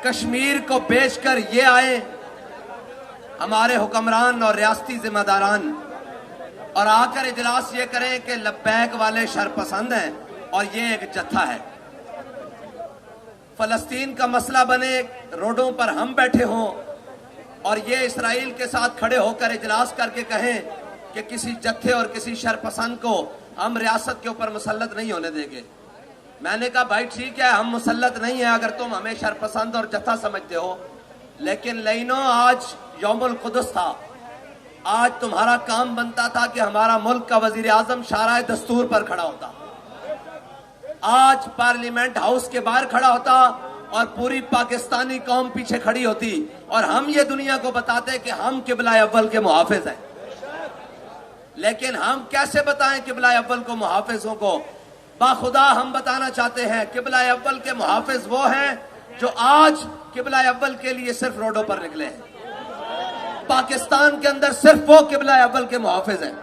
कश्मीर को बेचकर ये आए हमारे हुक्मरान और रियासती जिम्मेदारान, और आकर इजलास ये करें कि लब्बैक वाले शरपसंद हैं और ये एक जत्था है। फलस्तीन का मसला बने, रोडों पर हम बैठे हों और ये इसराइल के साथ खड़े होकर इजलास करके कहें कि किसी जत्थे और किसी शरपसंद को हम रियासत के ऊपर मुसल्लत नहीं होने देंगे। मैंने कहा भाई ठीक है, हम मुसल्लत नहीं है अगर तुम हमें शरपसंद और जत्था समझते हो, लेकिन लइनो आज यौमुल कुदस था। आज तुम्हारा काम बनता था कि हमारा मुल्क का वजीर आजम शाराए दस्तूर पर खड़ा होता, आज पार्लियामेंट हाउस के बाहर खड़ा होता और पूरी पाकिस्तानी कौम पीछे खड़ी होती और हम ये दुनिया को बताते कि हम किबला अव्वल के मुहाफिज हैं। लेकिन हम कैसे बताएं किबला अव्वल को मुहाफिजों को? बाखुदा हम बताना चाहते हैं किबला अव्वल के मुहाफिज वो हैं जो आज किबला अव्वल के लिए सिर्फ रोडों पर निकले हैं। पाकिस्तान के अंदर सिर्फ वो किबला अव्वल के मुहाफिज हैं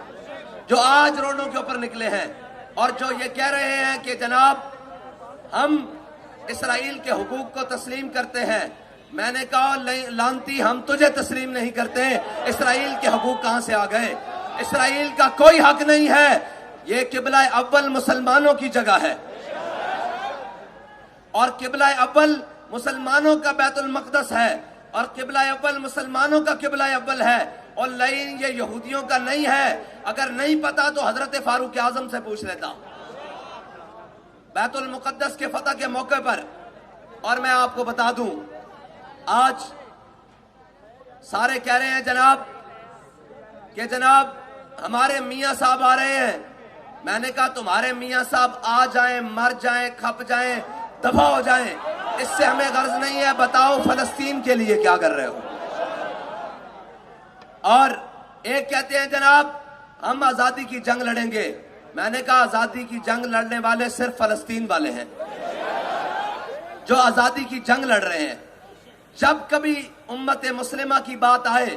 जो आज रोडों के ऊपर निकले हैं और जो ये कह रहे हैं कि जनाब हम इसराइल के हुकूक को तस्लीम करते हैं। मैंने कहा लानती, हम तुझे तस्लीम नहीं करते। इसराइल के हुकूक कहां से आ गए? इसराइल का कोई हक नहीं है। ये किबला अव्वल मुसलमानों की जगह है और किबला अव्वल मुसलमानों का बैतुल मक़दस है और किबला अव्वल मुसलमानों का किबला अव्वल है और लाइन ये यहूदियों का नहीं है। अगर नहीं पता तो हजरत फारूक आजम से पूछ लेता बैतुल मुक़द्दस के फतह के मौके पर। और मैं आपको बता दूं, आज सारे कह रहे हैं जनाब कि जनाब हमारे मियां साहब आ रहे हैं। मैंने कहा तुम्हारे मियां साहब आ जाएं, मर जाएं, खप जाएं, दफा हो जाएं, इससे हमें गर्ज नहीं है। बताओ फलस्तीन के लिए क्या कर रहे हो? और एक कहते हैं जनाब हम आजादी की जंग लड़ेंगे। मैंने कहा आजादी की जंग लड़ने वाले सिर्फ फलस्तीन वाले हैं जो आजादी की जंग लड़ रहे हैं। जब कभी उम्मत मुस्लिमा की बात आए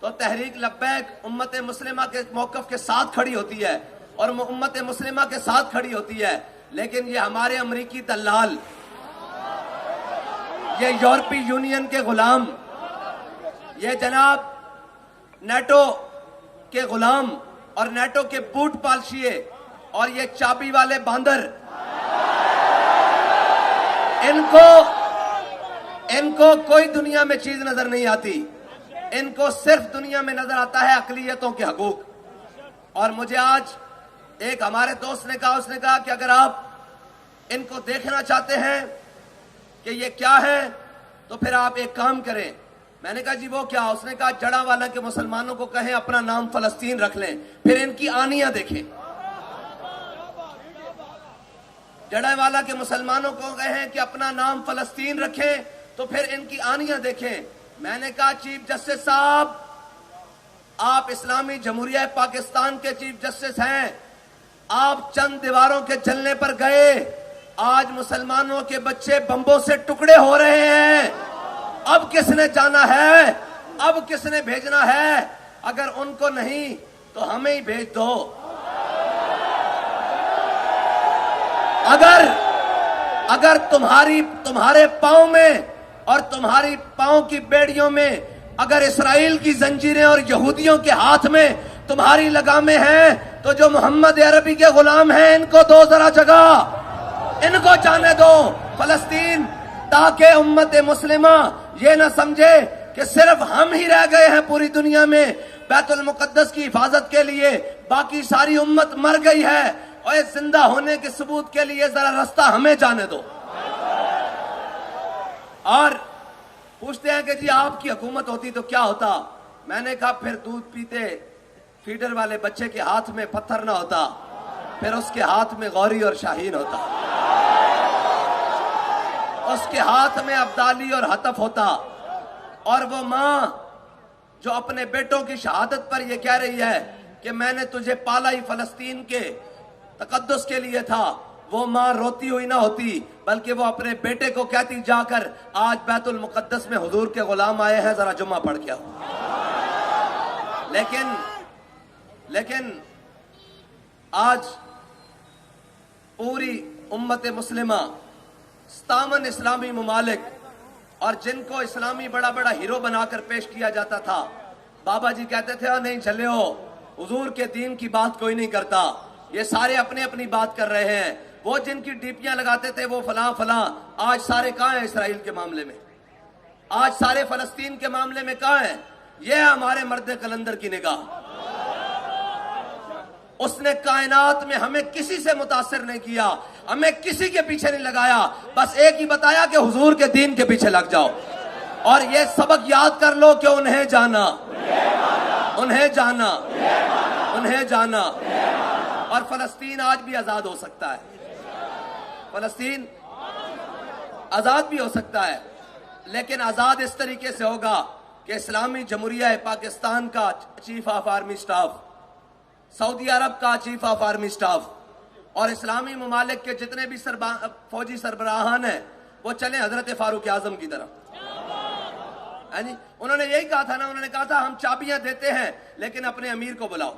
तो तहरीक लब्बैक उम्मत मुस्लिमा के मौकफ के साथ खड़ी होती है और उम्मत मुस्लिमा के साथ खड़ी होती है। लेकिन ये हमारे अमरीकी दलाल, ये यूरोपीय यूनियन के गुलाम, ये जनाब नेटो के गुलाम और नेटो के बूट पालशिए और ये चाबी वाले बांदर, इनको कोई दुनिया में चीज नजर नहीं आती। इनको सिर्फ दुनिया में नजर आता है अकलियतों के हकूक। और मुझे आज एक हमारे दोस्त ने कहा, उसने कहा कि अगर आप इनको देखना चाहते हैं कि ये क्या है तो फिर आप एक काम करें। मैंने कहा जी वो क्या? उसने कहा जड़ावाला के मुसलमानों को कहें अपना नाम फलस्तीन रख लें, फिर इनकी आनियां देखें। जड़ावाला के मुसलमानों को कहें कि अपना नाम फलस्तीन रखें तो फिर इनकी आनियां देखें। मैंने कहा चीफ जस्टिस साहब, आप इस्लामी जमहूरिया पाकिस्तान के चीफ जस्टिस हैं, आप चंद दीवारों के जलने पर गए। आज मुसलमानों के बच्चे बम्बों से टुकड़े हो रहे हैं। अब किसने जाना है? अब किसने भेजना है? अगर उनको नहीं तो हमें ही भेज दो। अगर तुम्हारे पांव में और तुम्हारी पांव की बेड़ियों में अगर इसराइल की जंजीरें और यहूदियों के हाथ में तुम्हारी लगामें हैं तो जो मोहम्मद अरबी के गुलाम हैं इनको दो जरा जगह, इनको जाने दो फलस्तीन, ताकि उम्मत मुस्लिमा ये ना समझे कि सिर्फ हम ही रह गए हैं पूरी दुनिया में बैतुल मुक़द्दस की हिफाजत के लिए, बाकी सारी उम्मत मर गई है। और इस जिंदा होने के सबूत के लिए जरा रास्ता हमें जाने दो। और पूछते हैं कि जी आपकी हुकूमत होती तो क्या होता? मैंने कहा फिर दूध पीते फीडर वाले बच्चे के हाथ में पत्थर ना होता, फिर उसके हाथ में गौरी और शाहीन होता, उसके हाथ में अब्दाली और हतफ होता। और वो मां जो अपने बेटों की शहादत पर यह कह रही है कि मैंने तुझे पाला ही फलस्तीन के तकद्दुस के लिए था, वो मां रोती हुई ना होती बल्कि वो अपने बेटे को कहती जाकर आज बैतुल मुक़द्दस में हुजूर के गुलाम आए हैं, जरा जुम्मा पढ़ के आओ। लेकिन आज पूरी उम्मत मुस्लिमा 57 इस्लामी ममालिक और जिनको इस्लामी बड़ा बड़ा हीरो बनाकर पेश किया जाता था, बाबा जी कहते थे नहीं चले हो, हुजूर के दीन की बात कोई नहीं करता, ये सारे अपने अपनी बात कर रहे हैं। वो जिनकी डीपियां लगाते थे वो फलां फलां, आज सारे कहां हैं इसराइल के मामले में? आज सारे फलस्तीन के मामले में कहां हैं? ये है हमारे मर्द कलंदर की निगाह। उसने कायनात में हमें किसी से मुतासिर नहीं किया, हमें किसी के पीछे नहीं लगाया, बस एक ही बताया कि हुजूर के दीन के पीछे लग जाओ। और ये सबक याद कर लो कि उन्हें जाना, उन्हें जाना, उन्हें जाना। और फलस्तीन आज भी आजाद हो सकता है, फलस्तीन आजाद भी हो सकता है, लेकिन आजाद इस तरीके से होगा कि इस्लामी जमहूरिया पाकिस्तान का चीफ ऑफ आर्मी स्टाफ, सऊदी अरब का चीफ ऑफ आर्मी स्टाफ और इस्लामी ममालिक के जितने भी फौजी सरबराहान हैं वो चले हजरत फारूक आजम की तरफ, है नी? उन्होंने यही कहा था ना, उन्होंने कहा था हम चाबियां देते हैं लेकिन अपने अमीर को बुलाओ।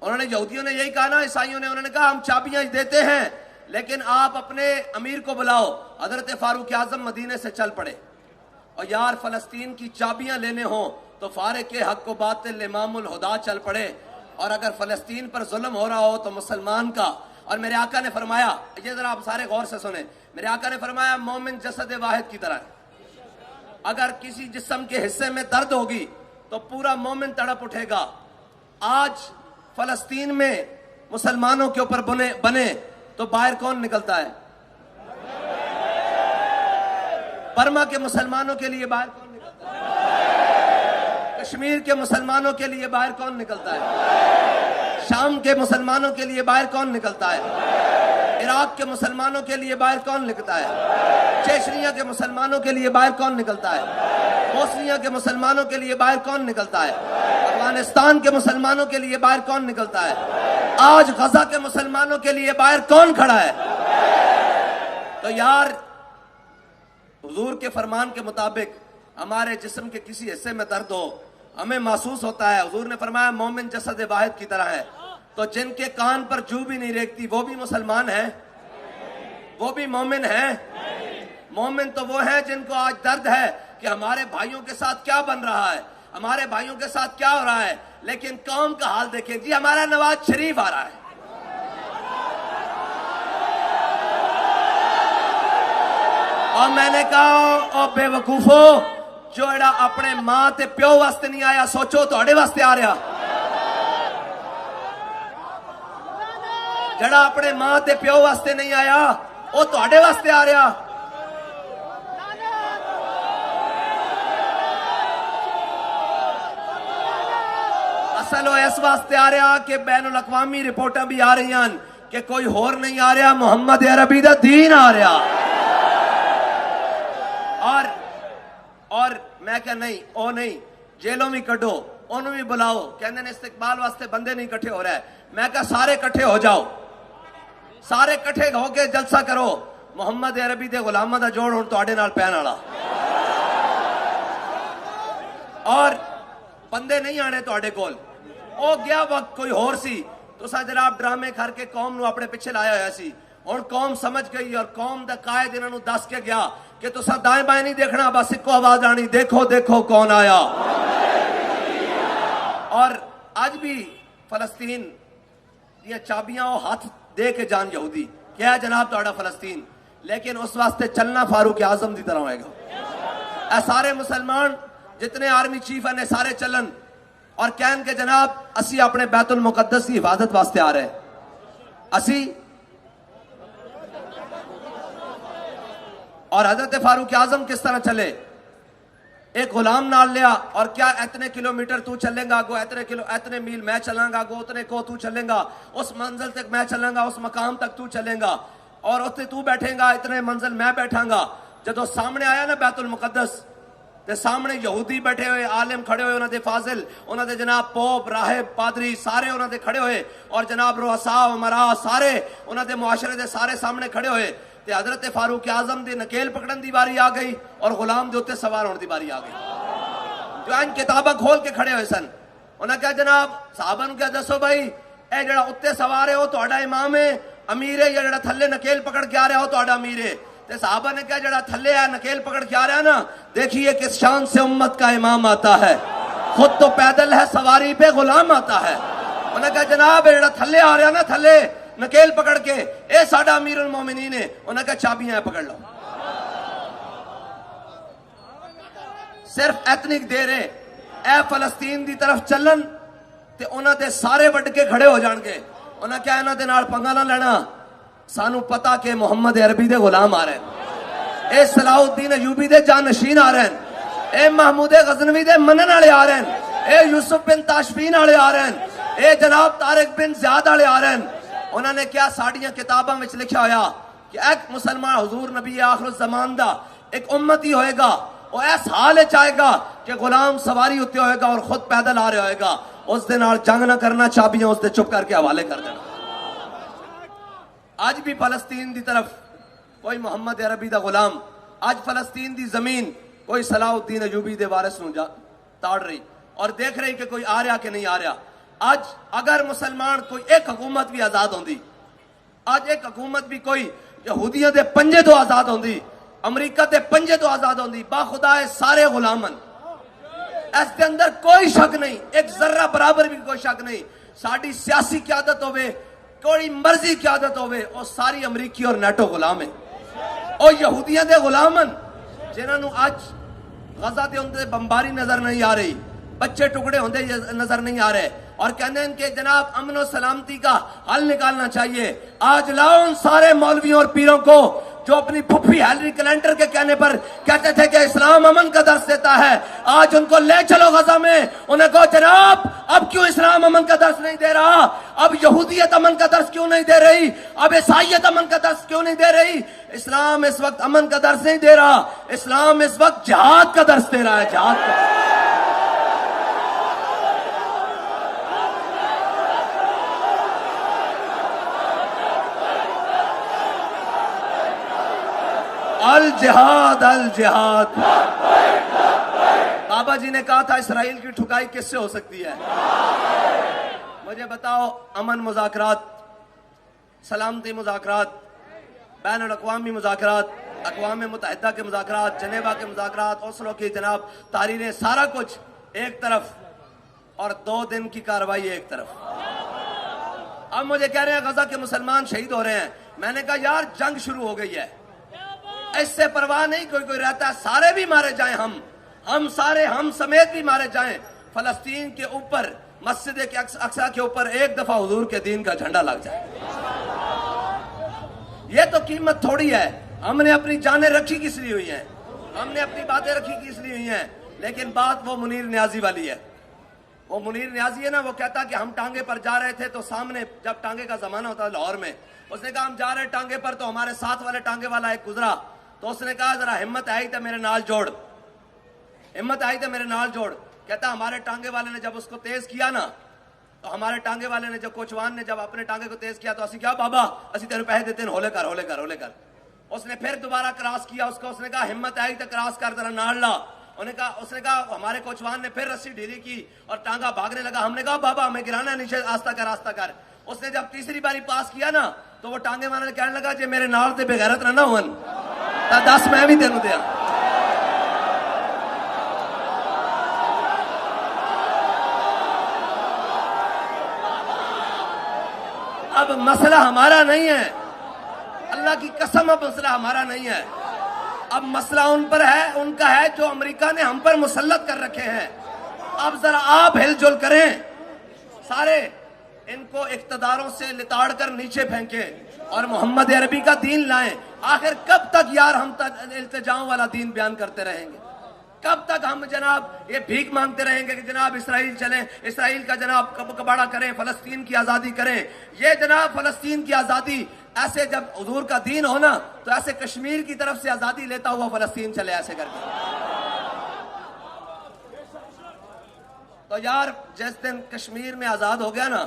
उन्होंने यहूदियों ने यही कहा ना, ईसाइयों ने, उन्होंने कहा हम चाबियां देते हैं लेकिन आप अपने अमीर को बुलाओ। हजरत फारूक आजम मदीने से चल पड़े। और यार फलस्तीन की चाबियां लेने हो तो फारिक के हक को बातिल इमामुल हुदा चल पड़े। और अगर फलस्तीन पर जुल्म हो रहा हो तो मुसलमान का, और मेरे आका ने फरमाया, ये जरा आप सारे गौर से सुने, मेरे आका ने फरमाया मोमिन जसद वाहिद की तरह, अगर किसी जिस्म के हिस्से में दर्द होगी तो पूरा मोमिन तड़प उठेगा। आज फलस्तीन में मुसलमानों के ऊपर बने तो बाहर कौन निकलता है? बर्मा के मुसलमानों के लिए बाहर कौन निकलता है? कश्मीर के मुसलमानों के लिए बाहर कौन निकलता है? शाम के मुसलमानों के लिए बाहर कौन निकलता है? इराक के मुसलमानों के लिए बाहर कौन निकलता है? चेचनिया के मुसलमानों के लिए बाहर कौन निकलता है? बोस्निया के मुसलमानों के लिए बाहर कौन निकलता है? अफगानिस्तान के मुसलमानों के लिए बाहर कौन निकलता है? आज गजा के मुसलमानों के लिए बाहर कौन खड़ा है? तो यार हुजूर के फरमान के मुताबिक हमारे जिस्म के किसी हिस्से में दर्द हो, हमें महसूस होता है, हुजूर ने फरमाया मोमिन जसद वाहिद की तरह है। तो जिनके कान पर जू भी नहीं रेखती वो भी मुसलमान है, वो भी मोमिन है। मोमिन तो वो है जिनको आज दर्द है कि हमारे भाइयों के साथ क्या बन रहा है, हमारे भाइयों के साथ क्या हो रहा है, लेकिन कौम का हाल देखें जी, हमारा नवाज शरीफ आ रहा है। और मैंने कहा ओ बेवकूफो, जोड़ा अपने मां ते प्यो वास्ते नहीं आया, सोचो थोड़े वास्ते आ रहा। जड़ा अपने मां ते प्यो वास्ते नहीं आया वो थोड़े वास्ते आ रहा। असल वो इस वास्ते आ रहा कि बैनुल अक़वामी रिपोर्टां भी आ रही हैं कि कोई होर नहीं आ रहा, मुहम्मद अरबी दा दीन आ रहा। और मैं क्या नहीं, ओ नहीं, जेलों भी कढो, उन्होंने भी बुलाओ, कहते हैं इस्तिकबाल वास्ते बंदे नहीं इकट्ठे हो रहे। मैं क्या सारे इकट्ठे हो जाओ, सारे इकट्ठे होके जलसा करो, मुहम्मद अरबी दे गुलामां दा जोड़ हुण तुहाडे नाल पैण वाला। और बंदे नहीं आने तुहाडे कोल, ओ गया वक्त कोई होर सी, तुसा जनाब ड्रामे करके कौम नूं अपने पिछे लाया होया सी। हुण कौम समझ गई और कौम दा कायद इन्हां नूं दस के गया कि तुसा दाएं बाएं नहीं देखना, बस इको आवाज आनी, देखो देखो कौन आया। और आज भी फलस्तीन दी चाबियां हाथ दे के जान यहूदी क्या जनाब तुहाडा फलस्तीन, लेकिन उस वास्ते चलना फारूक आजम की तरह होएगा। सारे मुसलमान जितने आर्मी चीफ हैं सारे चलन और कहन के जनाब असी अपने बैतुल मुकद्दस की हिफाजत वास्ते आ रहे हैं। असी और हजरत फारूक आजम किस तरह चले, एक गुलाम नाल लिया और क्या इतने किलोमीटर तू चलेगा, गो इतने मील मैं चलांगा, गो उतने को तू चलेगा, उस मंजिल तक मैं चलांगा, उस मकाम तक तू चलेगा, और उत्ते तू बैठेगा, इतने मंजिल मैं बैठांगा। जदों सामने आया ना बैतुल मुकद्दस ते सामने यहूदी बैठे हुए, आलिम खड़े हुए, उन्होंने फाजिल, उन्होंने जनाब पोप, राहिब, पादरी सारे उन्होंने खड़े हुए, और जनाब रुअसा उमरा सारे उन्होंने मुआशरे दे सारे सामने खड़े हुए। ते हजरत फारूक आजम दी नकेल पकड़न दी बारी आ गई और गुलाम दे उत्ते सवार होने दी बारी आ गई। जो इन किताबां खोल के खड़े हुए सन, उन्हें क्या जनाब साहबा नूं क्या दसो भाई, ए जड़ा उत्ते सवार है वो तुहाडा इमाम है, अमीर है, या जड़ा थल्ले नकेल पकड़ के आ रहा हो तुहाडा अमीर है। ते साहबा ने कहा जड़ा थले है नकेल पकड़ के आ रहा है ना, देखिए किस शान से उम्मत का इमाम आता है, खुद तो पैदल है, सवारी पे गुलाम आता है। उन्हें कहा जनाब जड़ा थले आ रहा ना, थले नकेल पकड़ के, ए साडा अमीरुल मोमिनीन है। उन्हें कहा चाबियां पकड़ लो। सिर्फ एतनिक दे रहे ए फलस्तीन की तरफ चलन ते उन्हां दे सारे वड के खड़े हो जाएंगे। उन्हें क्या इन्हां दे नाल पंगा ना लेना, सानू पता कि मुहम्मद अरबी दे गुलाम आ रहे हैं, ए सलाउद्दीन अयूबी दे जानशीन आ रहे हैं, ए महमूद गजनवी दे मनन वाले आ रहे हैं, ए यूसुफ बिन ताशफीन वाले आ रहे हैं, ए जनाब तारिक बिन ज़ियाद वाले आ रहे हैं। उन्होंने क्या साड़ियां किताबों में लिखा होया कि एक मुसलमान हुजूर नबी आखिर ज़मान दा एक उम्मती होएगा, वो इस हाल चाहेगा कि गुलाम सवारी उत्ते होएगा और खुद पैदल आ रहा होएगा, उस दे नाल जंग ना करना, चाबियां उससे चुप करके हवाले कर देना। आज भी फलस्तीन की तरफ कोई मुहम्मद अरबी दा गुलाम, आज फलस्तीन की जमीन कोई सलाउद्दीन अयूबी दे वारिस नूं ताड़ रही और देख रही कि कोई आ रहा कि नहीं आ रहा। आज अगर मुसलमान कोई एक हुकूमत भी आजाद होंदी, आज एक हुकूमत भी कोई यहूदियों के पंजे तो आजाद होंदी, अमरीका के पंजे तो आजाद होंदी, बाखुदा है सारे गुलामन, इसके अंदर कोई शक नहीं, एक जर्रा बराबर भी कोई शक नहीं। साड़ी सियासी क्यादत होवे, कोई मर्जी क्यादत होवे, और सारी अमरीकी और नेटो गुलाम है, और यहूदियों के गुलामन जिन्होंने आज गजा के होंदे बमबारी नजर नहीं आ रही, बच्चे टुकड़े होंदे नजर नहीं आ रहे, और कहते हैं कि जनाब अमन और सलामती का हल निकालना चाहिए। आज लाओ उन सारे मौलवियों और पीरों को जो अपनी फुफी हेनरी क्लिंटन के कहने पर कहते थे कि इस्लाम अमन का दर्श देता है, आज उनको ले चलो गजा में, उन्हें कहो जनाब अब क्यों इस्लाम अमन का दर्श नहीं दे रहा, अब यहूदियत अमन का दर्श क्यों नहीं दे रही, अब ईसाईयत अमन का दर्श क्यों नहीं दे रही। इस्लाम इस वक्त अमन का दर्श नहीं दे रहा, इस्लाम इस वक्त जिहाद का दर्श दे रहा है, जिहाद का। अल जिहाद, अल जिहाद। बाबा जी ने कहा था इसराइल की ठुकाई किससे हो सकती है? मुझे बताओ, अमन मुज़ाकरात, सलामती मुज़ाकरात, बैन अल-अक़वामी मुज़ाकरात, अक़वाम मुत्तहिदा के मुज़ाकरात, जनेवा के मुज़ाकरात, ओस्लो की जनाब तारीरें, सारा कुछ एक तरफ और 2 दिन की कार्रवाई एक तरफ। अब मुझे कह रहे हैं गजा के मुसलमान शहीद हो रहे हैं। मैंने कहा यार जंग शुरू हो गई है, इससे परवाह नहीं कोई रहता है, सारे भी मारे जाएं, हम सारे, हम समेत भी मारे जाएं, फलस्तीन के ऊपर मस्जिद के अक्सा के ऊपर एक दफा हुजूर के दीन का झंडा लग जाए। ये तो कीमत थोड़ी है, हमने अपनी जानें रखी किस लिए हुई हैं, हमने अपनी बातें रखी किस लिए हुई हैं। लेकिन बात वो मुनीर न्याजी वाली है, वो मुनीर न्याजी है ना, वो कहता कि हम टांगे पर जा रहे थे तो सामने जब टांगे का जमाना होता है लाहौर में, उसने कहा हम जा रहे टांगे पर, तो हमारे साथ वाले टांगे वाला एक गुजरा, तो उसने कहा जरा हिम्मत आई तो मेरे नाल जोड़, हिम्मत आई तो मेरे नाल जोड़। कहता हमारे टांगे वाले ने जब उसको तेज किया ना, तो हमारे टांगे वाले ने, जब कोचवान ने जब अपने टांगे को तेज किया, तो असि क्या बाबा असि तेरे पैसे देते हैं, होले कर होले कर होले कर। उसने फिर दोबारा क्रॉस किया उसको, उसने कहा हिम्मत आई तो क्रॉस कर, जरा नाल ला। उसने कहा हमारे कोचवान ने फिर रस्सी ढीली की और टांगा भागने लगा। हमने कहा बाबा हमें गिराना नीचे, आस्ता कर आस्ता कर। उसने जब तीसरी बारी पास किया ना, तो वो टांगे वाले कहने लगा जे मेरे नाल ते बेगैरत ना होन तो 10 मैं भी तेन दिया। अब मसला हमारा नहीं है, अल्लाह की कसम, अब मसला हमारा नहीं है, अब मसला उन पर है, उनका है जो अमेरिका ने हम पर मुसल्लत कर रखे हैं। अब जरा आप हिलजुल करें, सारे इनको इख्तदारों से लिताड़ कर नीचे फेंकें और मोहम्मद अरबी का दीन लाएं। आखिर कब तक यार हम इल्तिजाओं वाला दीन बयान करते रहेंगे? कब तक हम जनाब ये भीख मांगते रहेंगे कि जनाब इसराइल चलें, इसराइल का जनाब कबाड़ा करें, फलस्तीन की आज़ादी करें? ये जनाब फलस्तीन की आज़ादी ऐसे जब हुजूर का दीन हो ना, तो ऐसे कश्मीर की तरफ से आज़ादी लेता हुआ फलस्तीन चले ऐसे करके। तो यार जिस दिन कश्मीर में आज़ाद हो गया ना,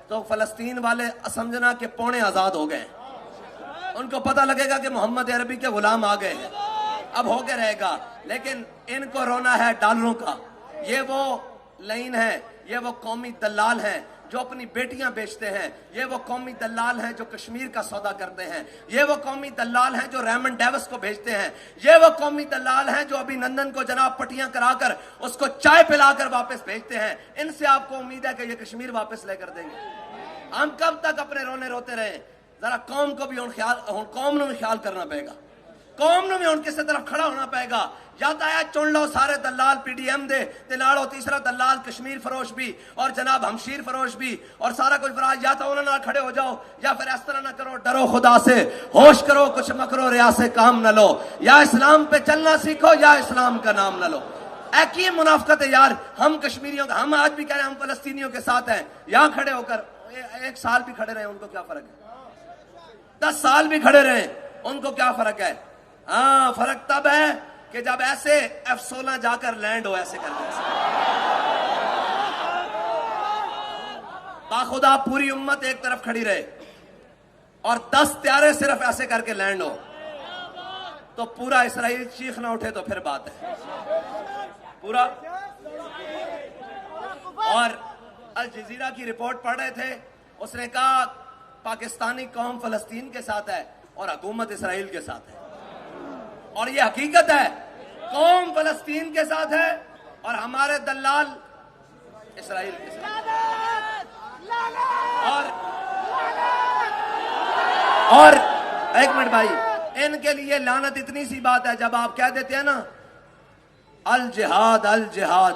तो फलस्तीन वाले समझना के पौने आज़ाद हो गए, उनको पता लगेगा कि मोहम्मद अरबी के गुलाम आ गए हैं, अब हो के रहेगा। लेकिन इनको रोना है डॉलरों का, ये वो लाइन है, ये वो कौमी दलाल हैं जो अपनी बेटियां बेचते हैं, ये वो कौमी दलाल हैं जो कश्मीर का सौदा करते हैं, ये वो कौमी दलाल हैं जो रेमंड डेविस को भेजते हैं, ये वो कौमी दलाल हैं जो अभिनंदन को जनाब पट्टियां कराकर उसको चाय पिलाकर वापस भेजते हैं। इनसे आपको उम्मीद है कि ये कश्मीर वापस लेकर देंगे। हम कब तक अपने रोने रोते रहे? जरा कौम को भी कौम ने भी ख्याल करना पड़ेगा, कौम ने भी किसी तरफ खड़ा होना पड़ेगा। या तो आया चुन लो सारे दलाल पीडीएम दे ते नालो तीसरा दलाल कश्मीर फरोश भी और जनाब हमशीर फरोश भी और सारा कुछ फराज, या तो उन्होंने खड़े हो जाओ या फिर इस तरह ना करो, डरो खुदा से, होश करो, कुछ मकरो, रिया से काम न लो, या इस्लाम पे चलना सीखो या इस्लाम का नाम न लो। एक ही मुनाफकत है यार। हम कश्मीरियों का, हम आज भी कह रहे हैं हम फलस्तीनियों के साथ हैं, यहां खड़े होकर 1 साल भी खड़े रहे उनको क्या फर्क है? 10 साल भी खड़े रहे उनको क्या फर्क है? हाँ, फर्क तब है कि जब ऐसे F-16 जाकर लैंड हो, ऐसे करके बाखुदा पूरी उम्मत एक तरफ खड़ी रहे और 10 त्यारे सिर्फ ऐसे करके लैंड हो, तो पूरा इसराइल चीख ना उठे तो फिर बात है पूरा। और अल जजीरा की रिपोर्ट पढ़ रहे थे, उसने कहा पाकिस्तानी कौम फलस्तीन के साथ है और हुकूमत इसराइल के साथ है, और ये हकीकत है। कौम फलस्तीन के साथ है और हमारे दलाल इसराइल के साथ। और एक मिनट भाई, इनके लिए लानत इतनी सी बात है जब आप कह देते हैं ना अल जिहाद अल जिहाद,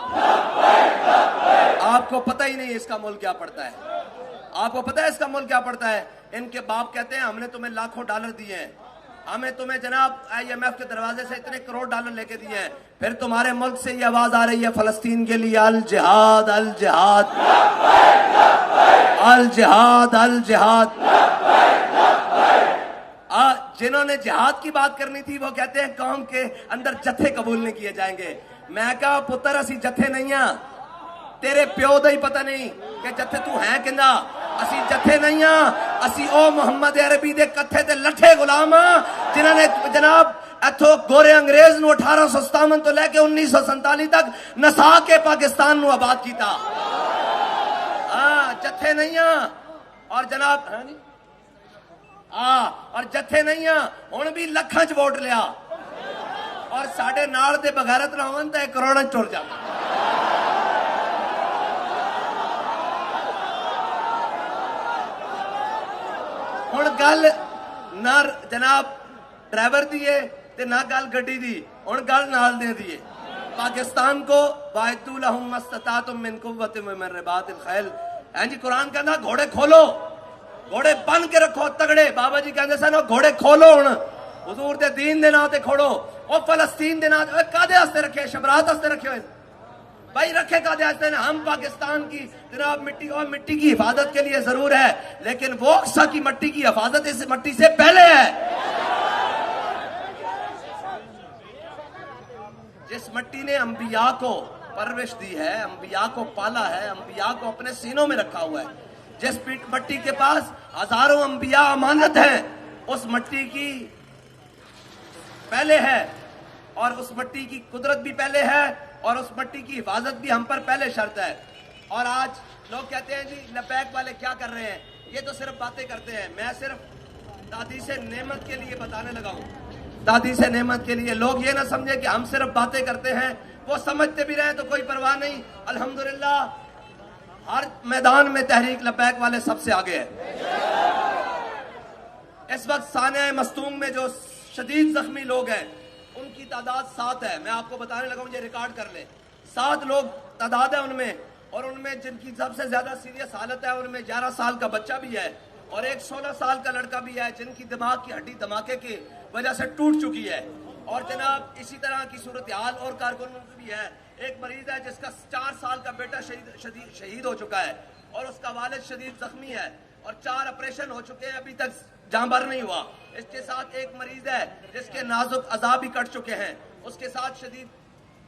आपको पता ही नहीं इसका मुल्क क्या पड़ता है। आपको पता है इसका मुल्क क्या पड़ता है? इनके बाप कहते हैं हमने तुम्हें लाखों डॉलर दिए हैं, हमें तुम्हें जनाब IMF के दरवाजे से इतने करोड़ डॉलर लेके दिए हैं, फिर तुम्हारे मुल्क से ये आवाज आ रही है फलस्तीन के लिए अल जिहाद अल जिहाद अल जिहाद अल जिहाद। जिन्होंने जिहाद की बात करनी थी वो कहते हैं कौम के अंदर जत्थे कबूल नहीं किए जाएंगे। मैं कहा पुत्र असी जत्थे नहीं आ, तेरे प्यो दा ही पता नहीं कि जत्थे तू है किंदा। असी जत्थे नहीं आ, असी ओ मुहम्मद अरबी दे कथे ते लठे गुलाम आ जिन्होंने जनाब इथों गोरे अंग्रेज नू 1857 तो लेके 1947 तक नसा के पाकिस्तान नू आबाद किया। जत्थे नहीं आ और जनाब और जत्थे नहीं आ, हुण भी लखां च वोट लिया और साडे नाल दे बगैरत ना होवन ते करोड़ां च टुर जांदे। हुण गल ना जनाब ड्राइवर दी है ते ना गल गड्डी दी, हुण गल नाल दे दी है। पाकिस्तान को वायतु लहुम मस्ततातुम मिन कुव्वतिन व मिन रिबातिल खैल। हां जी, कुरान कहंदा घोड़े खोलो, घोड़े बन के रखो तगड़े। बाबा जी कहंदे सन घोड़े खोलो, हुण हुजूर दे दीन दे नां ते खोड़ो। और फलस्तीन दे नां ते कादे वास्ते रखे? शबरात वास्ते रखे हुए भाई, रखे कादे वास्ते? हम पाकिस्तान की जनाब मिट्टी और मिट्टी की हिफाजत के लिए जरूर है, लेकिन वो अक्सा की मिट्टी की हिफाजत इस मिट्टी से पहले है। जिस मिट्टी ने अंबिया को परवरिश दी है, अंबिया को पाला है, अंबिया को अपने सीनों में रखा हुआ है, जिस मिट्टी के पास हजारों अंबिया अमानत है, उस मिट्टी की पहले है और उस मिट्टी की कुदरत भी पहले है और उस मिट्टी की हिफाजत भी हम पर पहले शर्त है। और आज लोग कहते हैं जी लबैक वाले क्या कर रहे हैं, ये तो सिर्फ बातें करते हैं। मैं सिर्फ दादी से नेमत के लिए बताने लगा हूं, दादी से नेमत के लिए। लोग ये ना समझे कि हम सिर्फ बातें करते हैं, वो समझते भी रहे तो कोई परवाह नहीं। अल्हम्दुलिल्लाह हर मैदान में तहरीक लबैक वाले सबसे आगे है। इस वक्त सानिया मस्तूम में जो शदीद जख्मी लोग हैं उनकी तादाद 7 है। मैं आपको बताने लगा, मुझे रिकॉर्ड कर ले। 7 लोग तादाद है उनमें, और उनमें जिनकी सबसे ज्यादा सीरियस हालत है उनमें 11 साल का बच्चा भी है और एक 16 साल का लड़का भी है जिनकी दिमाग की हड्डी धमाके की वजह से टूट चुकी है। और जनाब इसी तरह की सूरत हाल और कारकुनों की भी है। एक मरीज है जिसका 4 साल का बेटा शहीद हो चुका है और उसका वालिद शदीद जख्मी है और 4 ऑपरेशन हो चुके हैं, अभी तक जांबर नहीं हुआ। इसके साथ एक मरीज है जिसके नाजुक अज़ा भी कट चुके हैं, उसके साथ शदीद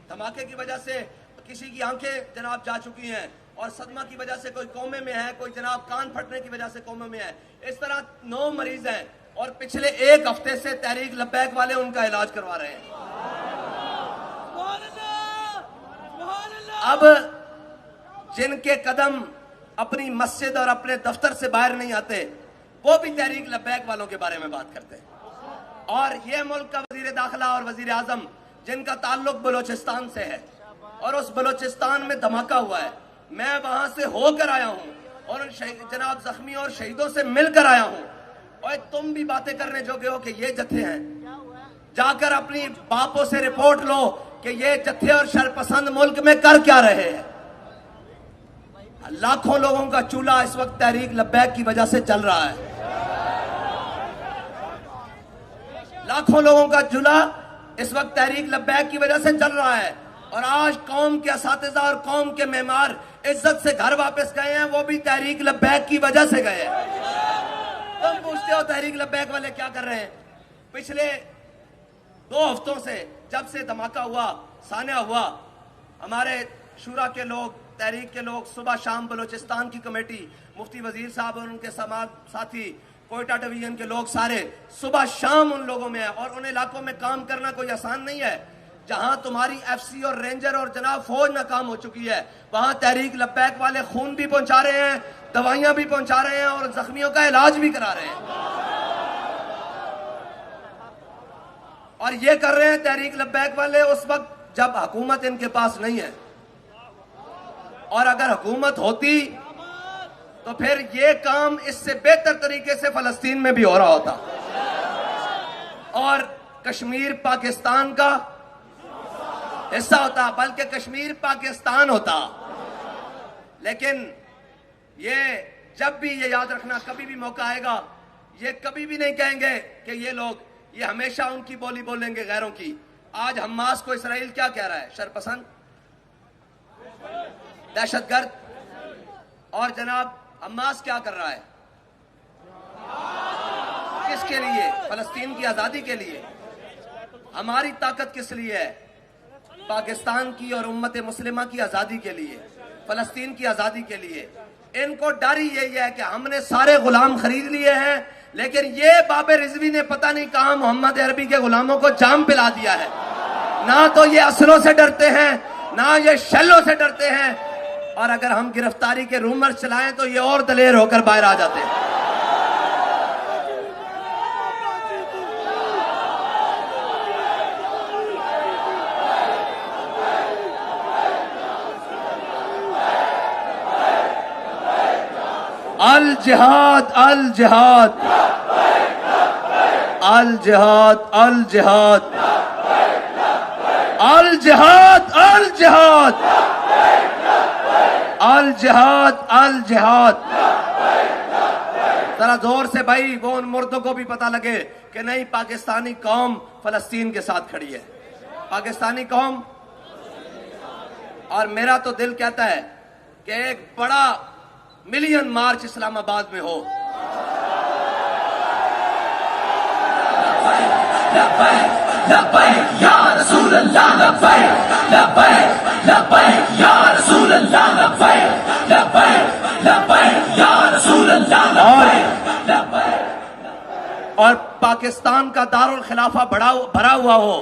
धमाके की वजह से किसी की आंखें जनाब जा चुकी हैं और सदमा की वजह से कोई कोमे में है, कोई जनाब कान फटने की वजह से कोमे में है। इस तरह 9 मरीज हैं और पिछले 1 हफ्ते से तहरीक लब्बैक वाले उनका इलाज करवा रहे हैं। अब जिनके कदम अपनी मस्जिद और अपने दफ्तर से बाहर नहीं आते, वो भी तहरीक लब्बैक वालों के बारे में बात करते हैं। और ये मुल्क का वजीर दाखिला और वजीर आजम जिनका ताल्लुक बलोचिस्तान से है और उस बलोचिस्तान में धमाका हुआ है, मैं वहां से होकर आया हूं और उन जनाब जख्मी और शहीदों से मिलकर आया हूं। और तुम भी बातें करने जोगे हो कि ये जत्थे हैं, जाकर अपनी बापों से रिपोर्ट लो कि ये जत्थे और शरपसंद मुल्क में कर क्या रहे हैं। लाखों लोगों का चूल्हा इस वक्त तहरीक लब्बैक की वजह से जल रहा है। लाखों लोगों का चूल्हा इस वक्त तहरीक लब्बैक की वजह से जल रहा है। और आज कौम के असातिज़ा और कौम के मेहमान इज्जत से घर वापस गए हैं, वो भी तहरीक लब्बैक की वजह से गए हैं। तुम पूछते हो तहरीक लब्बैक वाले क्या कर रहे हैं? पिछले 2 हफ्तों से जब से धमाका हुआ, सान्या हुआ, हमारे शुरा के लोग, तहरीक के लोग सुबह शाम बलोचिस्तान की कमेटी, मुफ्ती वजीर साहब और उनके समाज साथी, कोयटा डिवीजन के लोग सारे सुबह शाम उन लोगों में है। और उन इलाकों में काम करना कोई आसान नहीं है। जहां तुम्हारी एफसी और रेंजर और जनाब फौज नाकाम हो चुकी है, वहां तहरीक लब्बैक वाले खून भी पहुंचा रहे हैं, दवाइयां भी पहुंचा रहे हैं और जख्मियों का इलाज भी करा रहे हैं। और ये कर रहे हैं तहरीक लब्बैक वाले उस वक्त जब हुकूमत इनके पास नहीं है। और अगर हुकूमत होती तो फिर ये काम इससे बेहतर तरीके से फलस्तीन में भी हो रहा होता और कश्मीर पाकिस्तान का हिस्सा होता, बल्कि कश्मीर पाकिस्तान होता। लेकिन ये जब भी ये याद रखना, कभी भी मौका आएगा, ये कभी भी नहीं कहेंगे कि ये लोग, ये हमेशा उनकी बोली बोलेंगे गैरों की। आज हमास को इसराइल क्या कह रहा है? शरपसंद, दहशतगर्द। और जनाब हमास क्या कर रहा है? किसके लिए? फलस्तीन की आजादी के लिए। हमारी ताकत किस लिए है? पाकिस्तान की और उम्मत मुस्लिमा की आजादी के लिए, फलस्तीन की आजादी के लिए। इनको डर ही यही है कि हमने सारे गुलाम खरीद लिए हैं, लेकिन ये बाबे रिजवी ने पता नहीं कहां मोहम्मद अरबी के गुलामों को जाम पिला दिया है। ना तो ये असलों से डरते हैं, ना ये शैलों से डरते हैं। और अगर हम गिरफ्तारी के रूमर चलाएं तो ये और दलेर होकर बाहर आ जाते हैं। अल जिहाद, अल जिहाद, अल जिहाद, अल जिहाद, अल जिहाद, अल जिहाद, अल जिहाद, अल जिहाद। जरा जोर से भाई, वो उन मुर्दों को भी पता लगे कि नहीं, पाकिस्तानी कौम फलस्तीन के साथ खड़ी है। पाकिस्तानी कौम। और मेरा तो दिल कहता है कि एक बड़ा मिलियन मार्च इस्लामाबाद में हो। और पाकिस्तान का दारुल खिलाफा भरा हुआ हो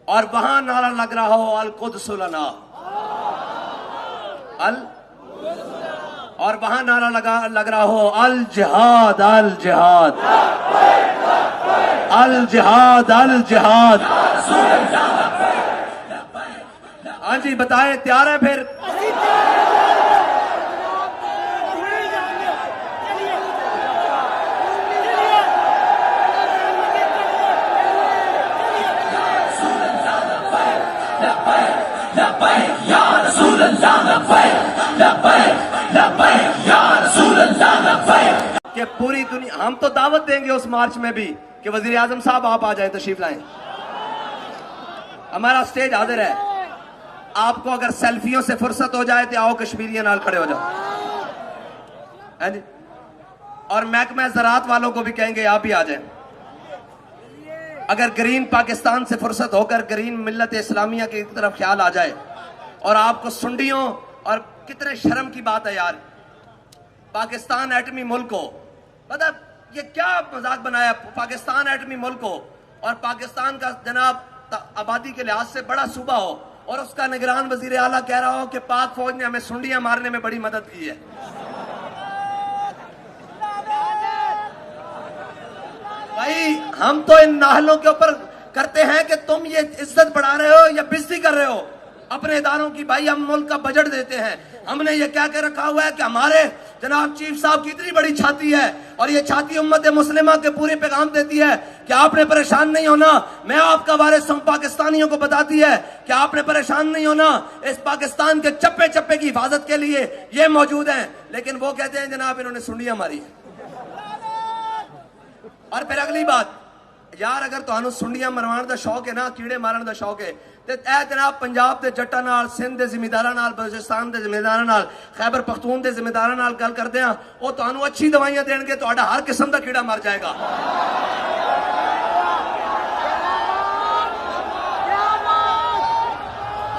और वहां नारा लग रहा हो अल कुद्स लना, और वहां नारा लग रहा हो अल जिहाद, अल जिहाद, अल जिहाद, अल जिहाद। हाँ जी, बताएं, तैयार है फिर? कि पूरी दुनिया, हम तो दावत देंगे उस मार्च में भी कि वजीर आजम साहब आप आ जाए, तशरीफ लाएं। हमारा स्टेज हाजिर है। आपको अगर सेल्फियों से फुर्सत हो जाए तो आओ, कश्मीरियों नाल खड़े हो जाओ, है जी। और महकमा ज़राअत वालों को भी कहेंगे आप भी आ जाएं। अगर ग्रीन पाकिस्तान से फुर्सत होकर ग्रीन मिल्लत इस्लामिया की तरफ ख्याल आ जाए और आपको सुंडियों, और कितने शर्म की बात है यार, पाकिस्तान एटमी मुल्क हो, मतलब ये क्या मजाक बनाया, पाकिस्तान एटमी मुल्क हो और पाकिस्तान का जनाब आबादी के लिहाज से बड़ा सूबा हो और उसका निगरान वजीर आला कह रहा हो कि पाक फौज ने हमें सुंडियां मारने में बड़ी मदद की है। भाई हम तो इन नाहलों के ऊपर करते हैं कि तुम ये इज्जत बढ़ा रहे हो या बेइज्जती कर रहे हो अपने इदारों की। भाई हम मुल्क का बजट देते हैं, हमने ये क्या के रखा हुआ है कि हमारे जनाब चीफ साहब की इतनी बड़ी छाती है और ये छाती उम्मत मुस्लिमा के पूरे पैगाम देती है कि आपने परेशान नहीं होना। मैं आपका वारिस हूं, पाकिस्तानियों को बताती है कि आपने परेशान नहीं होना, इस पाकिस्तान के चप्पे चप्पे की हिफाजत के लिए ये मौजूद है। लेकिन वो कहते हैं जनाब इन्होंने सुंडियां मारी। और फिर अगली बात, यार अगर तुहानू सुंडियां मरवाण दा शौक है ना, कीड़े मारन दा शौक है, ते ए जनाब पंजाब दे जट्टां नाल, सिंध दे जिमीदारां नाल, बलूचिस्तान दे जिमीदारां नाल, खैबर पख्तून दे जिमीदारां नाल गल करदे आ, वो तुहानू अच्छी दवाइयां देणगे, तुहाडा हर किस्म दा कीड़ा मर जाएगा।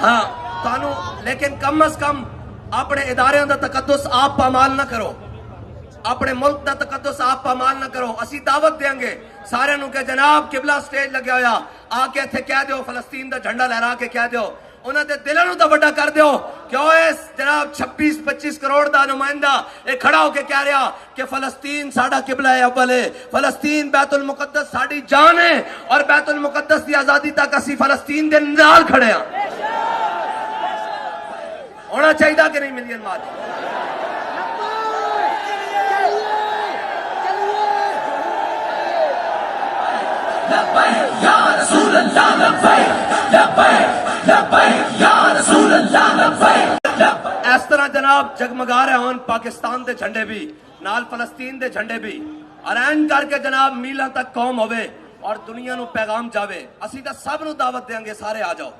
हाँ तुहानू, लेकिन कम अज कम अपने इदारियां दा तकद्दुस आप पामाल ना करो, अपने मुल्क का तकद्दुस आप पामाल ना करो। असी दावत देंगे सारे के जनाब किबला स्टेज लगे होया, आके इत्थे कह दो, फलस्तीन का झंडा लहरा के कह दो, उन्होंने दिलों तो बड़ा कर दो क्यों इस जनाब 26-25 करोड़ का नुमाइंदा एक खड़ा होके कह रहा कि फलस्तीन साडा किबला है अव्वल है, फलस्तीन बैतुल मुकद्दस साडी जान है और बैतुल मुकद्दस की आजादी तक असी फलस्तीन दे नाल खड़े हैं। होना चाहिए कि नहीं मिलियन मार्च? इस तरह जनाब जगमगा रहे होन पाकिस्तान के झंडे भी नाल, फलस्तीन के झंडे भी, और एन करके जनाब मीलों तक कौम होवे और दुनिया नू पैगाम जावे। असी तो सब नू दावत देंगे सारे आ जाओ,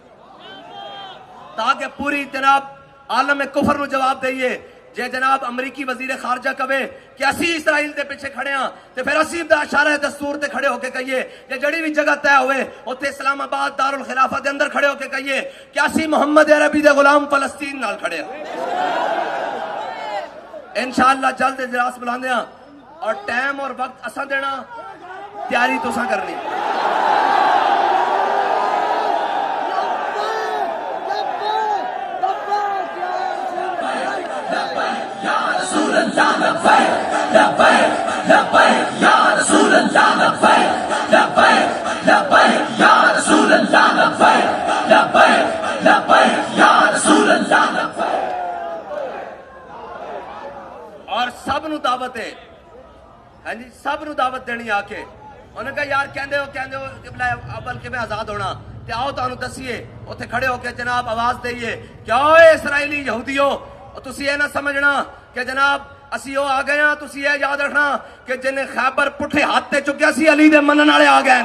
ताकि पूरी जनाब आलम कुफर नू जवाब दईए। जे जनाब अमरीकी वजीर खारजा कवे कि असी इसराइल के पिछे खड़े हाँ, तो फिर असी इशारा दस्तूर ते खड़े होके कहिए, जे जड़ी भी जगह तय होवे उत्थे इस्लामाबाद दारुल खिलाफा के अंदर खड़े होके कहिए कि असी मोहम्मद अरबी दे गुलाम फलस्तीन नाल खड़े हैं। इंशाअल्लाह जल्द इजलास बुलांदे हां और टाइम और वक्त असा देना, तैयारी तुसा करनी। और सब नू दावत है, हाँ जी, सब नू दावत देनी आके। उन्होंने कहा यार कहते हो अव्वल कि मैं आजाद होना, ते आओ तुहानू दसीए, उत्थे खड़े होके जनाब आवाज दईए क्या इसराइली यहूदियों, तुसी ये ना समझना कि जनाब असी वो आ गए, तुसी ये याद रखना कि जिन्हें खैबर पुठे हाथ ते चुक्या सी अली दे मनन वाले आ गए।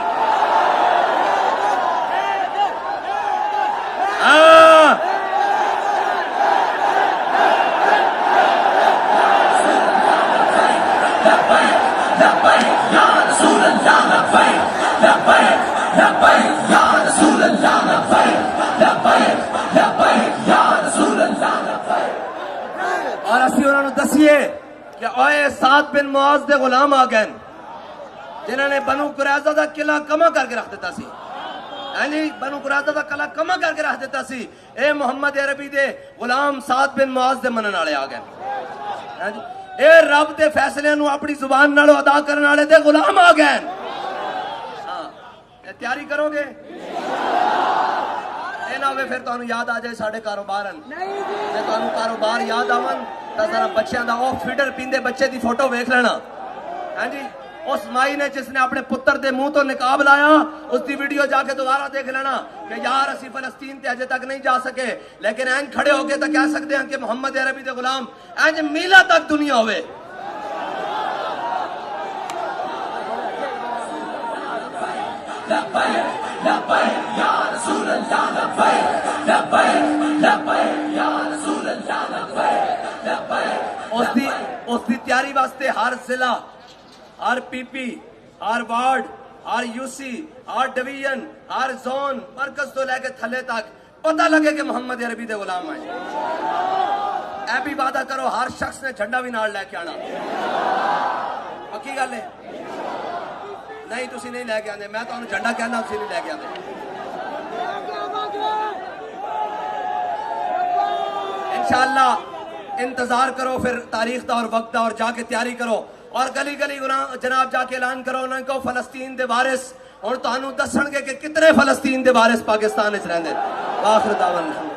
और असी उन्होंने दसीए कि ओए साद बिन मुआज दे गुलाम आ गए जिन्होंने बनु कुरैज़ा दा किला कमा करके रख दिता सी। हाँ जी, बनु कुरैज़ा दा किला कमा करके रख दिता सी। ए मोहम्मद अरबी दे गुलाम साद बिन मुआज दे मनन वाले आ गए। हाँ जी, ए रब दे फैसले नू अपनी जुबान नालों अदा करने वाले दे गुलाम आ गए। हाँ, तैयारी करोगे ना होवे फिर तुहानू याद आ जाए साढ़े कारोबार जे तुहानू कारोबार याद आवन तो जरा बच्चों का वो फीडर पींदे बच्चे की फोटो वेख लेना। हाँ जी, उस माई ने जिसने अपने पुत्र के मुंह तो निकाब लाया उसकी वीडियो जाके दोबारा देख लेना कि यार असी फलस्तीन ते अजे तक नहीं जा सके, लेकिन एन खड़े होके तो कह सकते हैं कि मोहम्मद अरबी दे गुलाम एंज मीला तक दुनिया होवे। उसकी तैयारी वास्ते हर जिला, हर पीपी, हर वार्ड, हर यूसी, हर डिवीजन, हर जोन, मरकज तो लेके थले तक पता लगे कि मोहम्मद अरबी दे गुलाम है। ऐ भी वादा करो हर शख्स ने झंडा भी नाल लेके आना। पक्की गल है? नहीं तुसी नहीं लेके आते, मैं तो झंडा कहना तुसी नहीं लेके आते। इंशाअल्लाह इंतजार करो, फिर तारीख दा और वक्त दा, और जाके तैयारी करो और गली गली जनाब जाके ऐलान करो उन्होंने को फलस्तीन दे वारिस हुण तुहानू दसणगे कि कितने फलस्तीन दे वारिस पाकिस्तान विच रहिंदे। आखिर दावन।